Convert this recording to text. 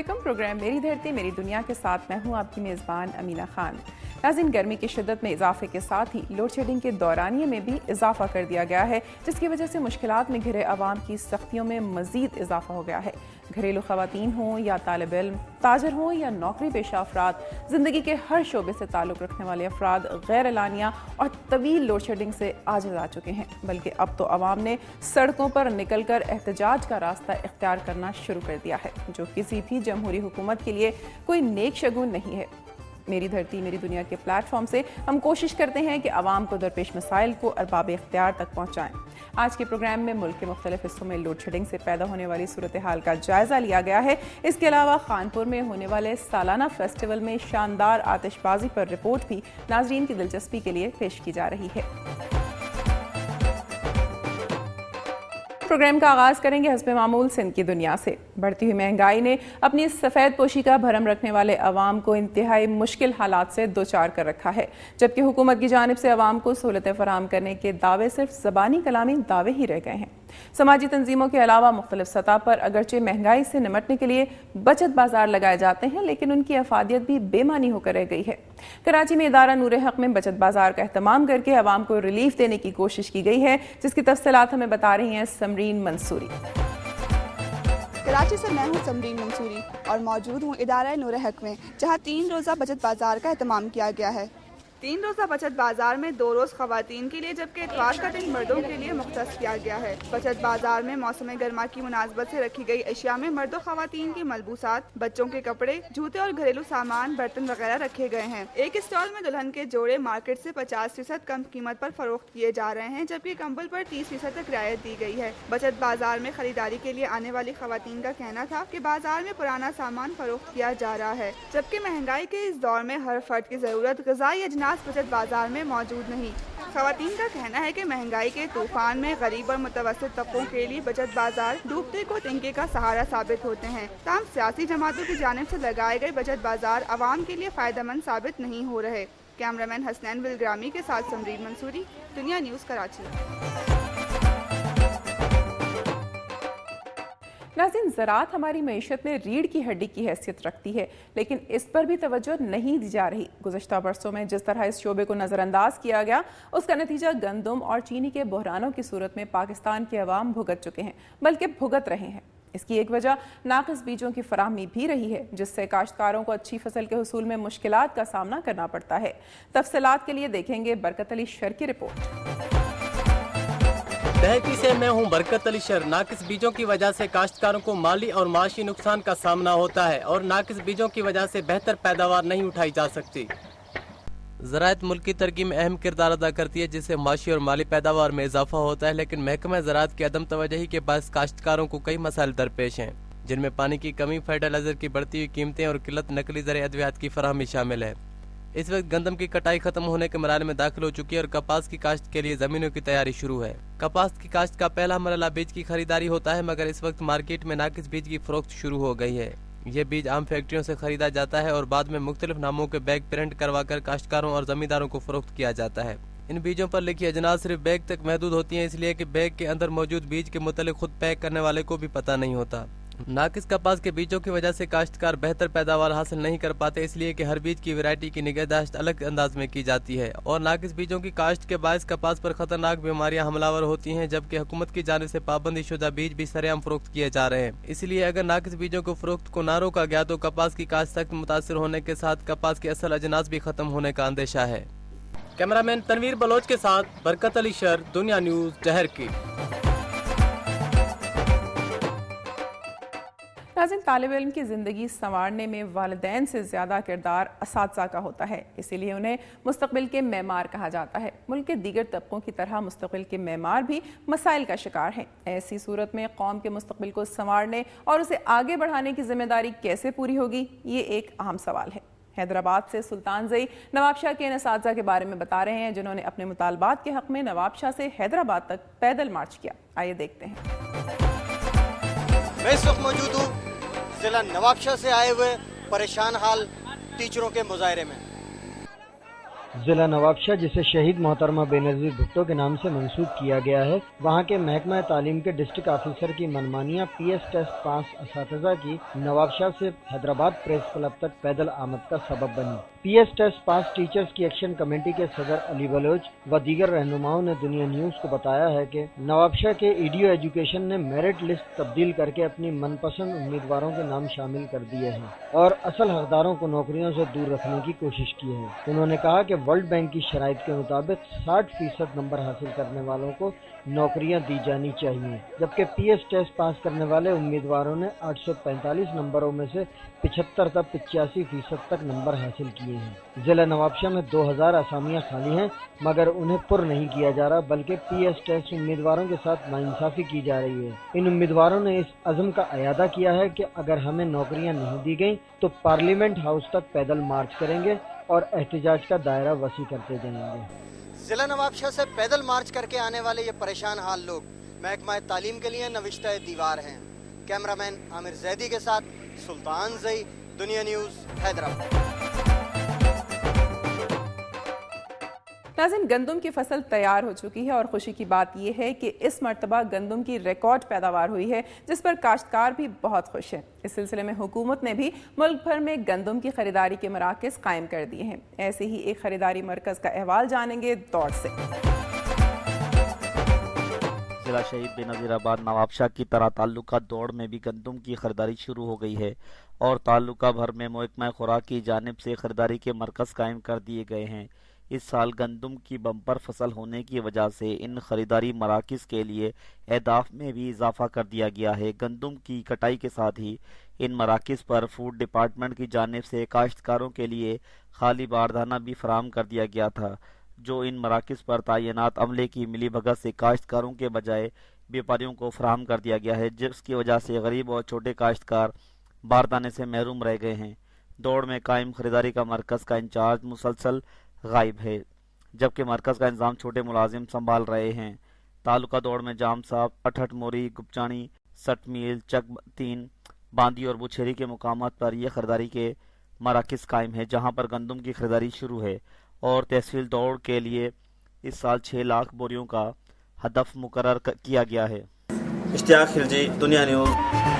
अस्सलामुअलैकुम। प्रोग्राम मेरी धरती मेरी दुनिया के साथ मैं हूं आपकी मेज़बान अमीना खान। नाज़रीन, गर्मी की शिद्दत में इजाफे के साथ ही लोड शेडिंग के दौरानिये में भी इजाफा कर दिया गया है, जिसकी वजह से मुश्किलात में घिरे अवाम की सख्तियों में मजीद इजाफा हो गया है। घरेलू खवातीन हों या तालिब इल्म, ताजर हों या नौकरी पेशा अफराद, जिंदगी के हर शोबे से ताल्लुक़ रखने वाले अफराद गैर एलानिया और तवील लोड शेडिंग से आजिज़ आ चुके हैं। बल्कि अब तो अवाम ने सड़कों पर निकल कर एहतजाज का रास्ता इख्तियार करना शुरू कर दिया है, जो किसी भी जमहूरी हुकूमत के लिए कोई नेक शगुन नहीं है। मेरी धरती मेरी दुनिया के प्लेटफॉर्म से हम कोशिश करते हैं कि आवाम को दरपेश मसाइल को अरबाब इख्तियार तक पहुँचाएँ। आज के प्रोग्राम में मुल्क के मुख्तलिफ हिस्सों में लोड शेडिंग से पैदा होने वाली सूरत हाल का जायजा लिया गया है। इसके अलावा खानपुर में होने वाले सालाना फेस्टिवल में शानदार आतिशबाजी पर रिपोर्ट भी नाजरीन की दिलचस्पी के लिए पेश की जा रही है। प्रोग्राम का आगाज करेंगे हस्बे मामूल सिंध की दुनिया से। बढ़ती हुई महंगाई ने अपनी सफ़ेद पोशी का भरम रखने वाले अवाम को इंतहाई मुश्किल हालात से दो चार कर रखा है, जबकि हुकूमत की जानिब से अवाम को सहूलतें फराहम करने के दावे सिर्फ ज़बानी कलामी दावे ही रह गए हैं। समाजी तंजीमों के अलावा मुख्तलिफ सतह पर अगरचे महंगाई से निमटने के लिए बचत बाजार लगाए जाते हैं, लेकिन उनकी अफादियत भी बेमानी होकर रह गई है। कराची में इदारा नूर हक में बचत बाजार का एहतमाम करके अवाम को रिलीफ देने की कोशिश की गई है, जिसकी तफसीलात हमें बता रही हैं समरीन मंसूरी। कराची से मैं हूँ समरीन मंसूरी और मौजूद हूँ इदारा नूर हक में, जहाँ 3 रोज़ा बचत बाजार का एहतमाम किया गया है। 3 रोज़ा बचत बाजार में 2 रोज़ खवातीन के लिए जबकि इतवार का दिन मर्दों के लिए मुख्तस किया गया है। बचत बाजार में मौसम गर्मा की मुनासबत से रखी गई अशिया में मर्दों खवातीन की मलबूसात, बच्चों के कपड़े, जूते और घरेलू सामान, बर्तन वगैरह रखे गए हैं। एक स्टॉल में दुल्हन के जोड़े मार्केट से 50% कम कीमत पर फरोख्त किए जा रहे हैं, जबकि कंबल पर 30% तक रियायत दी गई है। बचत बाजार में खरीदारी के लिए आने वाली खवातीन का कहना था कि बाजार में पुराना सामान फरोख्त किया जा रहा है, जबकि महंगाई के इस दौर में हर फर्द की जरूरत ग़िज़ाई अजनास बचत बाजार में मौजूद नहीं। खवातीन का कहना है कि महंगाई के तूफान में गरीब और मुतवस्सित तबकों के लिए बचत बाजार डूबते को तिनके का सहारा साबित होते हैं। ताहम सियासी जमातों की जानिब से लगाए गए बचत बाजार आवाम के लिए फायदेमंद साबित नहीं हो रहे। कैमरामैन हसनैन बिलग्रामी के साथ समरीन मंसूरी, दुनिया न्यूज़ कराची। नाज़रीन, ज़राअत हमारी मईशत में रीढ़ की हड्डी की हैसियत रखती है, लेकिन इस पर भी तवज्जो नहीं दी जा रही। गुज़श्ता बरसों में जिस तरह इस शोबे को नज़रअंदाज किया गया, उसका नतीजा गंदम और चीनी के बहरानों की सूरत में पाकिस्तान के अवाम भुगत चुके हैं, बल्कि भुगत रहे हैं। इसकी एक वजह नाक़िस बीजों की फराहमी भी रही है, जिससे काश्तकारों को अच्छी फसल के हुसूल में मुश्किलात का सामना करना पड़ता है। तफसीलात के लिए देखेंगे बरकत अली शर की रिपोर्ट। दहकी से मैं हूं बरकत अली शर। नाकिस बीजों की वजह से काश्तकारों को माली और माशी नुकसान का सामना होता है और नाकिस बीजों की वजह से बेहतर पैदावार नहीं उठाई जा सकती। ज़राअत मुल्क की तरक्की में अहम किरदार अदा करती है, जिससे माशी और माली पैदावार में इजाफा होता है, लेकिन महकमा ज़राअत की अदम तवज्जुही के बायस काश्तकारों को कई मसाइल दरपेश हैं, जिनमें पानी की कमी, फर्टिलाइजर की बढ़ती हुई कीमतें और किल्लत नकली ज़र अद्वियात की फराहमी शामिल है। इस वक्त गंदम की कटाई खत्म होने के मराहल में दाखिल हो चुकी है और कपास की काश्त के लिए जमीनों की तैयारी शुरू है। कपास की काश्त का पहला मरहला बीज की खरीदारी होता है, मगर इस वक्त मार्केट में नाकिस बीज की फरोख्त शुरू हो गई है। यह बीज आम फैक्ट्रियों से खरीदा जाता है और बाद में मुख्तलिफ नामों के बैग प्रिंट करवाकर काश्तकारों और जमींदारों को फरोख्त किया जाता है। इन बीजों पर लिखी अजनास सिर्फ बैग तक महदूद होती हैं, इसलिए कि बैग के अंदर मौजूद बीज के मुतालिक खुद पैक करने वाले को भी पता नहीं होता। नाकिस कपास के बीजों की वजह से काश्तकार बेहतर पैदावार हासिल नहीं कर पाते, इसलिए कि हर बीज की वैरायटी की निगहदाश्त अलग अंदाज में की जाती है और नाकिस बीजों की काश्त के बायस कपास पर खतरनाक बीमारियां हमलावर होती हैं, जबकि हुकूमत की जानिब से पाबंदी शुदा बीज भी सरेआम फरोख्त किए जा रहे हैं। इसलिए अगर नाकिस बीजों को फरोख्त को ना रोका गया तो कपास की काश्त सख्त मुतासिर होने के साथ कपास के असल अजनास भी खत्म होने का अंदेशा है। कैमरामैन तनवीर बलोच के साथ बरकत अली शर, दुनिया न्यूज़, जहर की। नाज़रीन, तालिब इल्म की ज़िंदगी संवारने में वालिदैन से ज़्यादा किरदार असातिज़ा का होता है, इसीलिए उन्हें मुस्तक़बिल के मेमार कहा जाता है। मुल्क के दीगर तबकों की तरह मुस्तक़बिल के मेमार भी मसाइल का शिकार हैं। ऐसी सूरत में कौम के मुस्तक़बिल को संवारने और उसे आगे बढ़ाने की जिम्मेदारी कैसे पूरी होगी, ये एक अहम सवाल है। हैदराबाद से सुल्तान ज़ई नवाबशाह के असातिज़ा के बारे में बता रहे हैं, जिन्होंने अपने मुतालबात के हक़ में नवाबशाह से हैदराबाद तक पैदल मार्च किया। आइए देखते हैं। मैं इस वक्त मौजूद हूँ जिला नवाबशाह से आए हुए परेशान हाल टीचरों के मुजाहरे में। ضلع نوابشاہ جسے شہید محترمہ بینظیر بھٹو کے نام سے منسوب کیا گیا ہے، وہاں کے محکمہ تعلیم کے ڈسٹرکٹ آفیسر کی منمانیاں پی ایس ٹیسٹ پاس اساتذہ کی نوابشاہ سے حیدرآباد پریس کلب تک پیدل آمد کا سبب بنی۔ P S test pass teachers کی ایکشن کمیٹی کے صدر علی بلوچ و دیگر رہنماؤں نے دنیا نیوز کو بتایا ہے کہ نوابشاہ کے ایڈیو ایجوکیشن نے میرٹ لسٹ تبدیل کر کے اپنی من پسند امیدواروں کے نام شامل کر دیے ہیں اور اصل حقداروں کو نوکریوں سے دور رکھنے کی کوشش کی ہے۔ انہوں نے کہا کہ ورلڈ بینک کی شرائط کے مطابق 60% نمبر حاصل کرنے والوں کو نوکریاں دی جانی چاہیے، جبکہ پی ایس ٹیسٹ پاس کرنے والے امیدواروں نے 845 نمبروں میں سے 75 تا 85% تک نمبر حاصل کیے ہیں۔ ضلع نوابشاہ میں 2000 اسامیاں خالی ہیں مگر انہیں پر نہیں کیا جا رہا، بلکہ پی ایس ٹیسٹ امیدواروں کے ساتھ ناانصافی کی جا رہی ہے۔ ان امیدواروں نے اس عزم کا اعادہ کیا ہے کہ اگر ہمیں نوکریاں نہیں دی گئیں تو پارلیمنٹ ہاؤس تک پیدل مارچ کریں گے اور احتجاج کا دائرہ وسیع کرتے جائیں گے۔ ضلع نوابشاہ سے پیدل مارچ کر کے آنے والے یہ پریشان حال لوگ محکمہ تعلیم کے لیے نوشتہ دیوار ہیں۔ کیمرہ مین عامر زیدی کے ساتھ سلطان زئی، دنیا نیوز، حیدرآباد۔ ناظرین، گندم کی فصل تیار ہو چکی ہے اور خوشی کی بات یہ ہے کہ اس مرتبہ گندم کی ریکارڈ پیداوار ہوئی ہے، جس پر کاشتکار بھی بہت خوش ہیں۔ اس سلسلے میں حکومت نے بھی ملک بھر میں گندم کی خریداری کے مراکز قائم کر دیے ہیں۔ ایسے ہی ایک خریداری مرکز کا احوال جانیں گے دوڑ سے۔ ضلع شہید بینظیر آباد نوابشاہ کی طرح تعلقہ دوڑ میں بھی گندم کی خریداری شروع ہو گئی ہے اور تعلقہ بھر میں محکمہ خوراک کی جانب سے خریداری کے مرکز قائم کر دیے گئے ہیں۔ اس سال گندم کی بمپر فصل ہونے کی وجہ سے ان خریداری مراکز کے لیے اہداف میں بھی اضافہ کر دیا گیا ہے۔ گندم کی کٹائی کے ساتھ ہی ان مراکز پر فوڈ ڈپارٹمنٹ کی جانب سے کاشتکاروں کے لیے خالی باردانہ بھی فراہم کر دیا گیا تھا، جو ان مراکز پر تعینات عملے کی ملی بھگت سے کاشتکاروں کے بجائے بیپاریوں کو فراہم کر دیا گیا ہے، جس کی وجہ سے غریب اور چھوٹے کاشتکار باردانے سے محروم رہ گئے ہیں۔ دوڑ میں قائم خریداری کا مرکز کا انچارج مسلسل غائب ہے، جبکہ مرکز کا انتظام چھوٹے ملازم سنبھال رہے ہیں۔ تعلقہ دوڑ میں جام صاحب، اٹھٹ موری، گپچانی، سٹ میل، چک 3، باندی اور بچھیری کے مقامات پر یہ خریداری کے مراکز قائم ہیں، جہاں پر گندم کی خریداری شروع ہے اور تحصیل دوڑ کے لیے اس سال 6 لاکھ بوریوں کا ہدف مقرر کیا گیا ہے۔ اشتیاق خلجی، دنیا نیوز۔